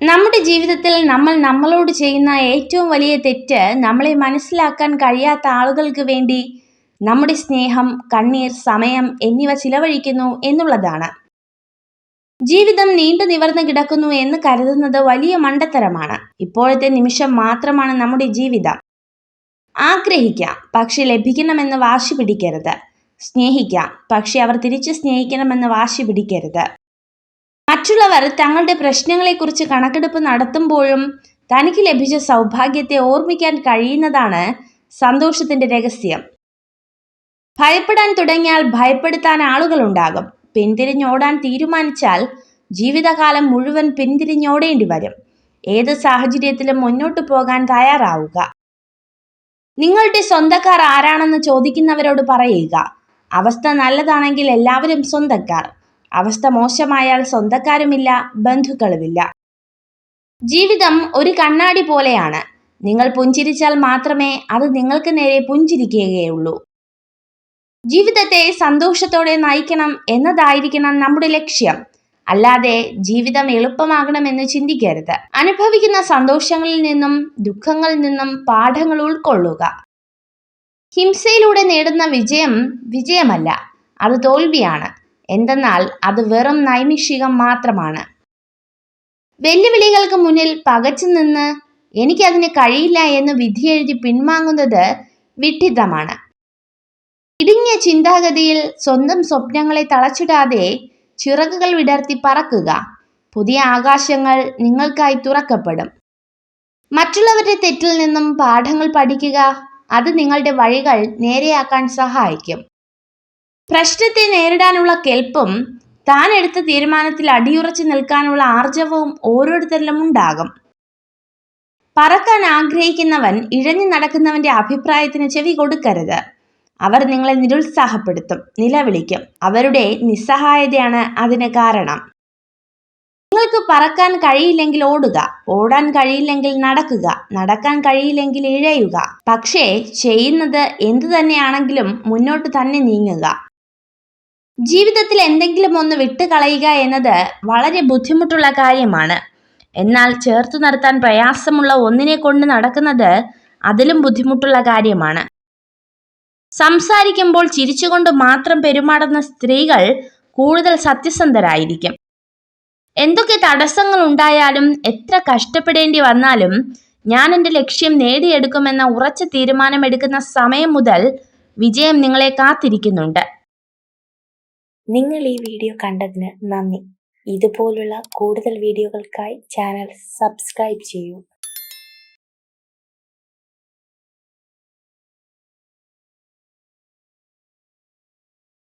നമ്മുടെ ജീവിതത്തിൽ നമ്മൾ നമ്മളോട് ചെയ്യുന്ന ഏറ്റവും വലിയ തെറ്റ് നമ്മളെ മനസ്സിലാക്കാൻ കഴിയാത്ത ആളുകൾക്ക് വേണ്ടി നമ്മുടെ സ്നേഹം, കണ്ണീർ, സമയം എന്നിവ ചിലവഴിക്കുന്നു എന്നുള്ളതാണ്. ജീവിതം നീണ്ടു നിവർന്നു കിടക്കുന്നു എന്ന് കരുതുന്നത് വലിയ മണ്ടത്തരമാണ്. ഇപ്പോഴത്തെ നിമിഷം മാത്രമാണ് നമ്മുടെ ജീവിതം. ആഗ്രഹിക്കാം, പക്ഷെ ലഭിക്കണമെന്ന് വാശി പിടിക്കരുത്. സ്നേഹിക്കാം, പക്ഷെ അവർ തിരിച്ചു സ്നേഹിക്കണമെന്ന് വാശി പിടിക്കരുത്. മറ്റുള്ളവർ തങ്ങളുടെ പ്രശ്നങ്ങളെക്കുറിച്ച് കണക്കെടുപ്പ് നടത്തുമ്പോഴും തനിക്ക് ലഭിച്ച സൗഭാഗ്യത്തെ ഓർമ്മിക്കാൻ കഴിയുന്നതാണ് സന്തോഷത്തിന്റെ രഹസ്യം. ഭയപ്പെടാൻ തുടങ്ങിയാൽ ഭയപ്പെടുത്താൻ ആളുകളുണ്ടാകും. പിന്തിരിഞ്ഞോടാൻ തീരുമാനിച്ചാൽ ജീവിതകാലം മുഴുവൻ പിന്തിരിഞ്ഞോടേണ്ടി വരും. ഏത് സാഹചര്യത്തിലും മുന്നോട്ടു പോകാൻ തയ്യാറാവുക. നിങ്ങളുടെ സ്വന്തക്കാർ ആരാണെന്ന് ചോദിക്കുന്നവരോട് പറയുക, അവസ്ഥ നല്ലതാണെങ്കിൽ എല്ലാവരും സ്വന്തക്കാർ, അവസ്ഥ മോശമായാൽ സ്വന്തക്കാരുമില്ല, ബന്ധുക്കളുമില്ല. ജീവിതം ഒരു കണ്ണാടി പോലെയാണ്. നിങ്ങൾ പുഞ്ചിരിച്ചാൽ മാത്രമേ അത് നിങ്ങൾക്ക് നേരെ പുഞ്ചിരിക്കുകയുള്ളൂ. ജീവിതത്തെ സന്തോഷത്തോടെ നയിക്കണം എന്നതായിരിക്കണം നമ്മുടെ ലക്ഷ്യം. അല്ലാതെ ജീവിതം എളുപ്പമാകണമെന്ന് ചിന്തിക്കരുത്. അനുഭവിക്കുന്ന സന്തോഷങ്ങളിൽ നിന്നും ദുഃഖങ്ങളിൽ നിന്നും പാഠങ്ങൾ ഉൾക്കൊള്ളുക. ഹിംസയിലൂടെ നേടുന്ന വിജയം വിജയമല്ല, അത് തോൽവിയാണ്. എന്തെന്നാൽ അത് വെറും നൈമിഷികം മാത്രമാണ്. വെല്ലുവിളികൾക്ക് മുന്നിൽ പകച്ചു നിന്ന് എനിക്കതിന് കഴിയില്ല എന്ന് വിധിയെഴുതി പിൻവാങ്ങുന്നത് വിഡ്ഢിത്തമാണ്. ഇടുങ്ങിയ ചിന്താഗതിയിൽ സ്വന്തം സ്വപ്നങ്ങളെ തളച്ചിടാതെ ചിറകുകൾ വിടർത്തി പറക്കുക. പുതിയ ആകാശങ്ങൾ നിങ്ങൾക്കായി തുറക്കപ്പെടും. മറ്റുള്ളവരുടെ തെറ്റിൽ നിന്നും പാഠങ്ങൾ പഠിക്കുക. അത് നിങ്ങളുടെ വഴികൾ നേരെയാക്കാൻ സഹായിക്കും. പ്രശ്നത്തെ നേരിടാനുള്ള കെൽപ്പും താൻ എടുത്ത തീരുമാനത്തിൽ അടിയുറച്ചു നിൽക്കാനുള്ള ആർജവവും ഓരോരുത്തരിലും ഉണ്ടാകും. പറക്കാൻ ആഗ്രഹിക്കുന്നവൻ ഇഴഞ്ഞു നടക്കുന്നവന്റെ അഭിപ്രായത്തിന് ചെവി കൊടുക്കരുത്. അവർ നിങ്ങളെ നിരുത്സാഹപ്പെടുത്തും, നിലവിളിക്കും. അവരുടെ നിസ്സഹായതയാണ് അതിന് കാരണം. നിങ്ങൾക്ക് പറക്കാൻ കഴിയില്ലെങ്കിൽ ഓടുക, ഓടാൻ കഴിയില്ലെങ്കിൽ നടക്കുക, നടക്കാൻ കഴിയില്ലെങ്കിൽ ഇഴയുക. പക്ഷേ ചെയ്യുന്നത് എന്തു തന്നെയാണെങ്കിലും മുന്നോട്ട് തന്നെ നീങ്ങുക. ജീവിതത്തിൽ എന്തെങ്കിലും ഒന്ന് വിട്ടുകളയുക എന്നത് വളരെ ബുദ്ധിമുട്ടുള്ള കാര്യമാണ്. എന്നാൽ ചേർത്തു നിർത്താൻ പ്രയാസമുള്ള ഒന്നിനെ കൊണ്ട് നടക്കുന്നത് അതിലും ബുദ്ധിമുട്ടുള്ള കാര്യമാണ്. സംസാരിക്കുമ്പോൾ ചിരിച്ചുകൊണ്ട് മാത്രം പെരുമാറുന്ന സ്ത്രീകൾ കൂടുതൽ സത്യസന്ധരായിരിക്കും. എന്തൊക്കെ തടസ്സങ്ങൾ ഉണ്ടായാലും എത്ര കഷ്ടപ്പെടേണ്ടി വന്നാലും ഞാൻ എൻ്റെ ലക്ഷ്യം നേടിയെടുക്കുമെന്ന ഉറച്ച തീരുമാനമെടുക്കുന്ന സമയം മുതൽ വിജയം നിങ്ങളെ കാത്തിരിക്കുന്നുണ്ട്. നിങ്ങൾ ഈ വീഡിയോ കണ്ടതിന് നന്ദി. ഇതുപോലുള്ള കൂടുതൽ വീഡിയോകൾക്കായി ചാനൽ സബ്സ്ക്രൈബ് ചെയ്യൂ.